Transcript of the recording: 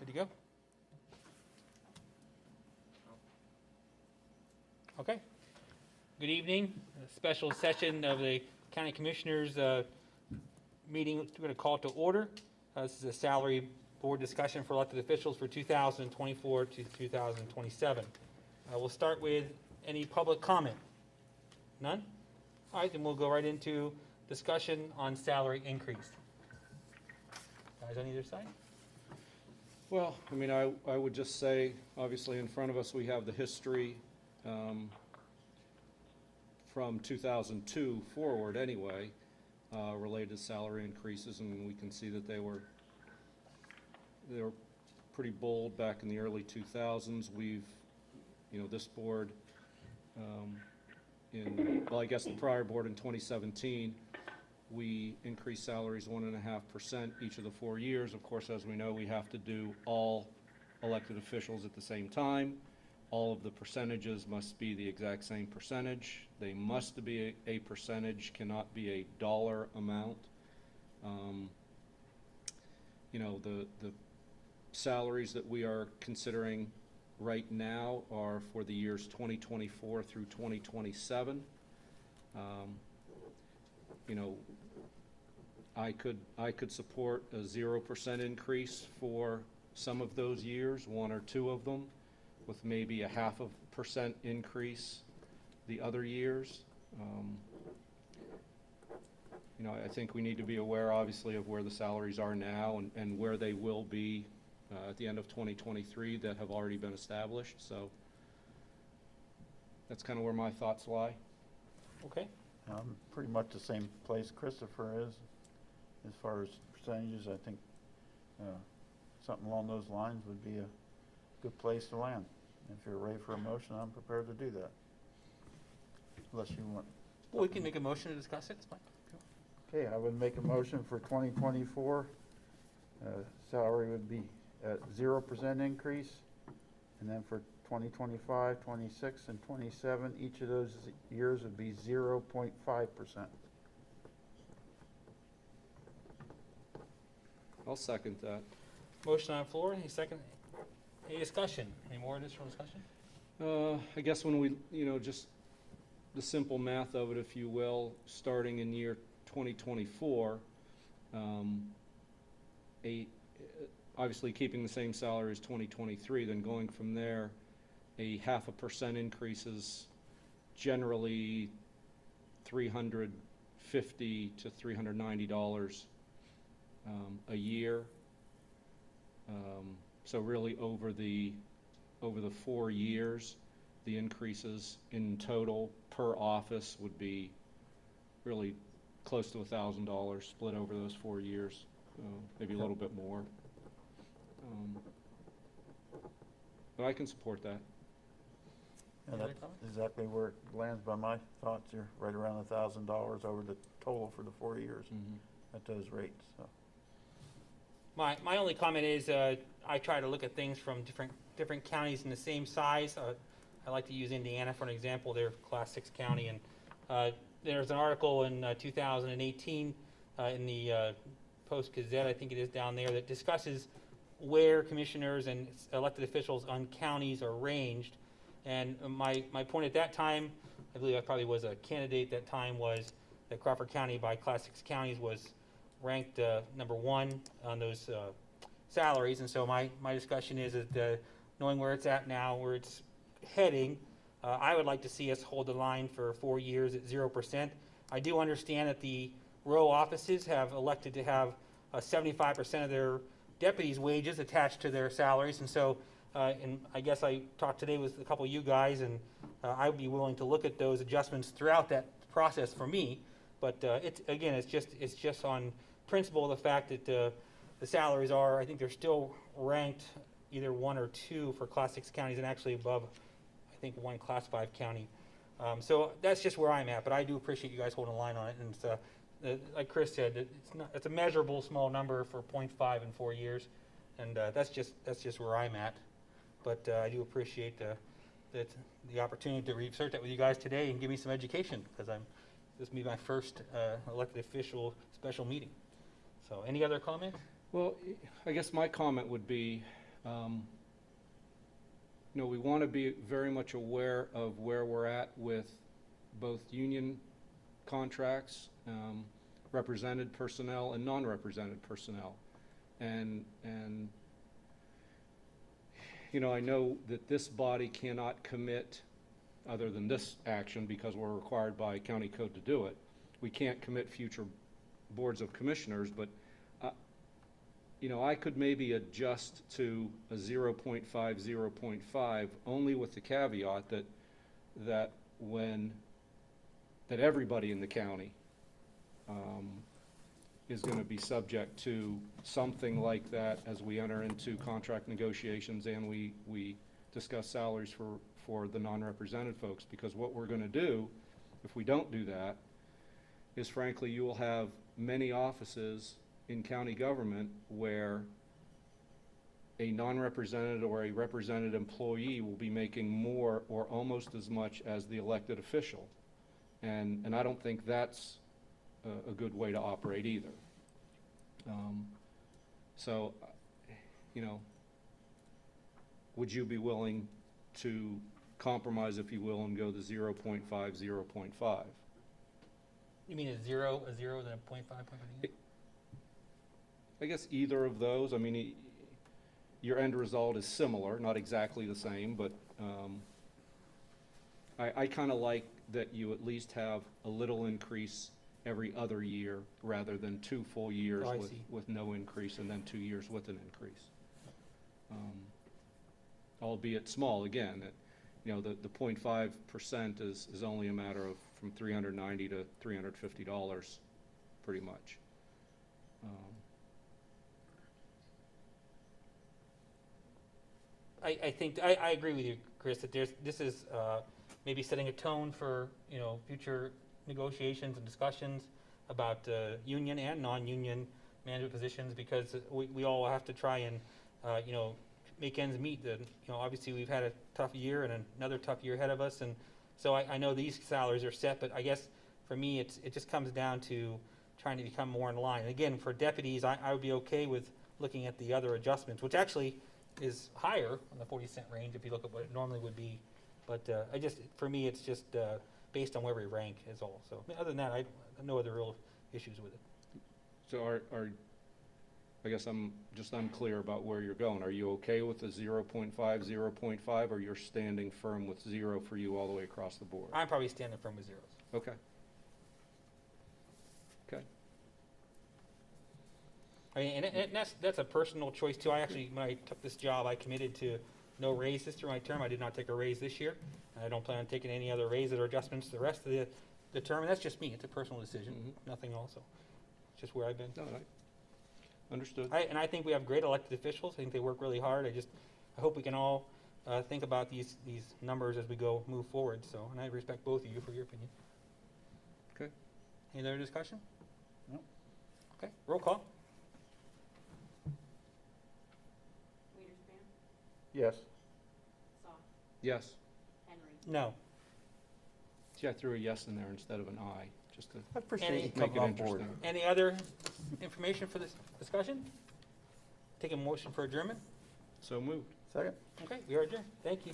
to go? Okay. Good evening. A special session of the County Commissioners meeting. We're going to call to order. This is a salary board discussion for elected officials for 2024 to 2027. We'll start with any public comment. None? All right, then we'll go right into discussion on salary increase. Guys on either side? Well, I mean, I would just say, obviously in front of us, we have the history from 2002 forward anyway, related to salary increases, and we can see that they were pretty bold back in the early 2000s. We've, this board, I guess the prior board in 2017, we increased salaries 1.5% each of the 4 years. Of course, as we know, we have to do all elected officials at the same time. All of the percentages must be the exact same percentage. They must be a percentage, cannot be a dollar amount. The salaries that we are considering right now are for the years 2024 through 2027. I could support a 0% increase for some of those years, one or two of them, with maybe a 0.5% increase the other years. I think we need to be aware, obviously, of where the salaries are now and where they will be at the end of 2023 that have already been established. So that's kind of where my thoughts lie. Okay. Pretty much the same place Christopher is as far as percentages. I think something along those lines would be a good place to land. If you're ready for a motion, I'm prepared to do that. Unless you want. Well, we can make a motion to discuss it. It's fine. Okay, I would make a motion for 2024. Salary would be at 0% increase. And then for 2025, 26, and 27, each of those years would be 0.5%. I'll second that. Motion on the floor. Any second? Any discussion? Any more additional discussion? I guess when we, just the simple math of it, if you will, starting in year 2024, obviously keeping the same salary as 2023, then going from there, a 0.5% increase is generally $350 to $390 a year. So really over the 4 years, the increases in total per office would be really close to $1,000 split over those 4 years, maybe a little bit more. But I can support that. And that's exactly where it lands by my thoughts. You're right around $1,000 over the total for the 4 years at those rates. So. My only comment is I try to look at things from different counties in the same size. I like to use Indiana for an example. They're Class 6 county, and there's an article in 2018 in the Post-Gazette, I think it is down there, that discusses where commissioners and elected officials on counties are ranged. And my point at that time, I believe I probably was a candidate at that time, was that Crawford County by Class 6 counties was ranked number 1 on those salaries. And so my discussion is that knowing where it's at now, where it's heading, I would like to see us hold the line for 4 years at 0%. I do understand that the row offices have elected to have 75% of their deputies' wages attached to their salaries. And so, and I guess I talked today with a couple of you guys, and I would be willing to look at those adjustments throughout that process for me. But it's just on principle the fact that the salaries are, I think they're still ranked either 1 or 2 for Class 6 counties and actually above, I think, 1 Class 5 county. So that's just where I'm at, but I do appreciate you guys holding a line on it. And like Chris said, it's a measurable small number for 0.5 in 4 years, and that's just where I'm at. But I do appreciate the opportunity to research that with you guys today and give me some education, because this will be my first elected official special meeting. So any other comments? Well, I guess my comment would be, You know, we want to be very much aware of where we're at with both union contracts, represented personnel and non-represented personnel. And, you know, I know that this body cannot commit, other than this action, because we're required by county code to do it, we can't commit future boards of commissioners, but you know, I could maybe adjust to a 0.5, 0.5, only with the caveat that everybody in the county is going to be subject to something like that as we enter into contract negotiations and we discuss salaries for the non-represented folks. Because what we're going to do, if we don't do that, is frankly, you will have many offices in county government where a non-represented or a represented employee will be making more or almost as much as the elected official. And I don't think that's a good way to operate either. So, you know, would you be willing to compromise, if you will, and go the 0.5, 0.5? You mean a zero, then a 0.5, 0.5? I guess either of those. I mean, your end result is similar, not exactly the same, but I kind of like that you at least have a little increase every other year rather than 2 full years Oh, I with, see. with no increase and then 2 years with an increase. Albeit small, again, you know, the 0.5% is only a matter of from $390 to $350, pretty much. I think, I agree with you, Chris, that this is maybe setting a tone for, you know, future negotiations and discussions about union and non-union management positions, because we all have to try and, you know, make ends meet. You know, obviously we've had a tough year and another tough year ahead of us, and so I know these salaries are set, but I guess for me it just comes down to trying to become more in line. And again, for deputies, I would be okay with looking at the other adjustments, which actually is higher on the 40-cent range if you look at what it normally would be. But for me, it's just based on where we rank is all. So other than that, I have no other real issues with it. So I guess I'm just unclear about where you're going. Are you okay with the 0.5, 0.5, or you're standing firm with 0 for you all the way across the board? I'm probably standing firm with zeros. Okay. Okay. I mean, and that's a personal choice too. I actually, when I took this job, I committed to no raises through my term. I did not take a raise this year, and I don't plan on taking any other raises or adjustments the rest of the term. And that's just me. It's a personal decision. Nothing also. It's just where I've been. No, understood. And I think we have great elected officials. I think they work really hard. I hope we can all think about these numbers as we move forward. So, and I respect both of you for your opinion. Okay. Any other discussion? No. Okay. Roll call. Yes. Yes. No. See, I threw a yes in there instead of an I, just to I appreciate Any- you make coming it on board. interesting. Any other information for this discussion? Take a motion for adjournment? So moved. Second? Okay, we are adjourned. Thank you.